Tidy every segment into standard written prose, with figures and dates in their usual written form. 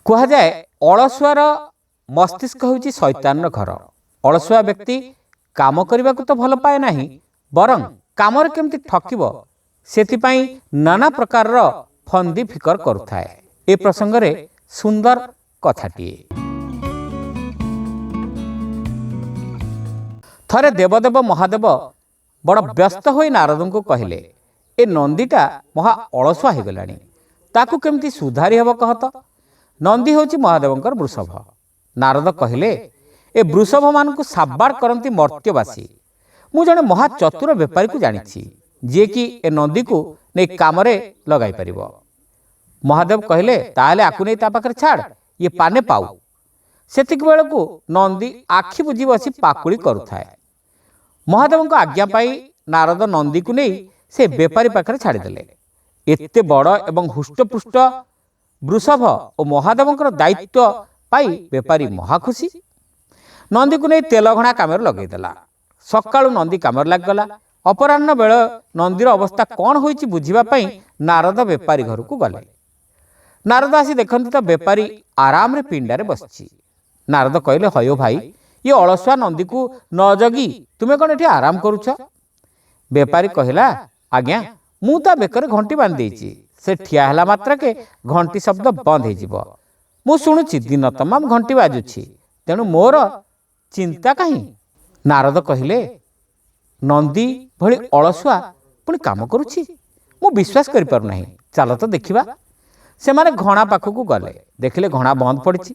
କୁହାଯାଏ ଅଳସୁଆର ମସ୍ତିଷ୍କ ହେଉଛି ଶୈତାନର ଘର। ଅଳସୁଆ ବ୍ୟକ୍ତି କାମ କରିବାକୁ ତ ଭଲ ପାଏ ନାହିଁ, ବରଂ କାମରେ କେମିତି ଠକିବ ସେଥିପାଇଁ ନାନା ପ୍ରକାରର ଫନ୍ଦି ଫିକର କରୁଥାଏ। ଏ ପ୍ରସଙ୍ଗରେ ସୁନ୍ଦର କଥାଟିଏ। ଥରେ ଦେବଦେବ ମହାଦେବ ବଡ଼ ବ୍ୟସ୍ତ ହୋଇ ନାରଦଙ୍କୁ କହିଲେ, ଏ ନନ୍ଦୀଟା ମହା ଅଳସୁଆ ହୋଇଗଲାଣି, ତାକୁ କେମିତି ସୁଧାରି ହେବ କହ ତ। ନନ୍ଦୀ ହେଉଛି ମହାଦେବଙ୍କର ବୃଷଭ। ନାରଦ କହିଲେ, ଏ ବୃଷଭମାନଙ୍କୁ ସାବାଡ଼ କରନ୍ତି ମର୍ତ୍ତ୍ୟବାସୀ। ମୁଁ ଜଣେ ମହା ଚତୁର ବେପାରୀକୁ ଜାଣିଛି, ଯିଏକି ଏ ନନ୍ଦୀକୁ ନେଇ କାମରେ ଲଗାଇ ପାରିବ। ମହାଦେବ କହିଲେ, ତାହେଲେ ଆକୁ ନେଇ ତା ପାଖରେ ଛାଡ଼, ଇଏ ପାନେ ପାଉ। ସେତିକି ବେଳକୁ ନନ୍ଦୀ ଆଖି ବୁଜି ବସି ପାକୁଳି କରୁଥାଏ। ମହାଦେବଙ୍କ ଆଜ୍ଞା ପାଇ ନାରଦ ନନ୍ଦୀକୁ ନେଇ ସେ ବେପାରୀ ପାଖରେ ଛାଡ଼ିଦେଲେ। ଏତେ ବଡ଼ ଏବଂ ହୃଷ୍ଟପୃଷ୍ଟ ବୃଷଭ ଓ ମହାଦେବଙ୍କର ଦାୟିତ୍ୱ ପାଇ ବେପାରୀ ମହାଖୁସି। ନନ୍ଦୀକୁ ନେଇ ତେଲଘଣା କାମରେ ଲଗାଇଦେଲା। ସକାଳୁ ନନ୍ଦୀ କାମରେ ଲାଗିଗଲା। ଅପରାହ୍ନ ବେଳ ନନ୍ଦୀର ଅବସ୍ଥା କ'ଣ ହୋଇଛି ବୁଝିବା ପାଇଁ ନାରଦ ବେପାରୀ ଘରକୁ ଗଲେ। ନାରଦ ଆସି ଦେଖନ୍ତି ତ ବେପାରୀ ଆରାମରେ ପିଣ୍ଡାରେ ବସିଛି। ନାରଦ କହିଲେ, ହୟ ଭାଇ, ଇଏ ଅଳସୁଆ ନନ୍ଦୀକୁ ନ ଜଗି ତୁମେ କ'ଣ ଏଠି ଆରାମ କରୁଛ? ବେପାରୀ କହିଲା, ଆଜ୍ଞା, ମୁଁ ତା ବେକରେ ଘଣ୍ଟି ବାନ୍ଧି ଦେଇଛି। ସେ ଠିଆ ହେଲା ମାତ୍ରକେ ଘଣ୍ଟି ଶବ୍ଦ ବନ୍ଦ ହୋଇଯିବ। ମୁଁ ଶୁଣୁଛି ଦିନ ତମାମ ଘଣ୍ଟି ବାଜୁଛି, ତେଣୁ ମୋର ଚିନ୍ତା କାହିଁ? ନାରଦ କହିଲେ, ନନ୍ଦୀ ଭଳି ଅଳସୁଆ ପୁଣି କାମ କରୁଛି? ମୁଁ ବିଶ୍ୱାସ କରିପାରୁନାହିଁ। ଚାଲ ତ ଦେଖିବା। ସେମାନେ ଘଣା ପାଖକୁ ଗଲେ। ଦେଖିଲେ ଘଣା ବନ୍ଦ ପଡ଼ିଛି,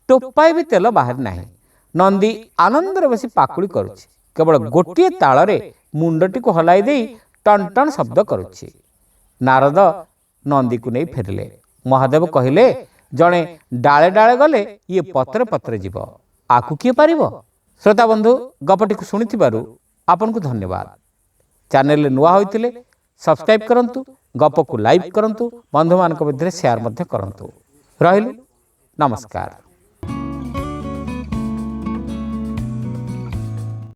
ଟୋପାଏ ବି ତେଲ ବାହାରି ନାହିଁ। ନନ୍ଦୀ ଆନନ୍ଦରେ ବସି ପାକୁଳି କରୁଛି। କେବଳ ଗୋଟିଏ ତାଳରେ ମୁଣ୍ଡଟିକୁ ହଲାଇ ଦେଇ ଟନ୍ ଟନ୍ ଶବ୍ଦ କରୁଛି। ନାରଦ ନନ୍ଦୀକୁ ନେଇ ଫେରିଲେ। ମହାଦେବ କହିଲେ, ଜଣେ ଡାଳେ ଡାଳେ ଗଲେ ଇଏ ପତ୍ରେ ପତ୍ରେ ଯିବ, ଆକୁ କିଏ ପାରିବ? ଶ୍ରୋତା ବନ୍ଧୁ, ଗପଟିକୁ ଶୁଣିଥିବାରୁ ଆପଣଙ୍କୁ ଧନ୍ୟବାଦ। ଚ୍ୟାନେଲରେ ନୂଆ ହୋଇଥିଲେ ସବସ୍କ୍ରାଇବ୍ କରନ୍ତୁ, ଗପକୁ ଲାଇକ୍ କରନ୍ତୁ, ବନ୍ଧୁମାନଙ୍କ ମଧ୍ୟରେ ସେୟାର ମଧ୍ୟ କରନ୍ତୁ। ରହିଲୁ, ନମସ୍କାର।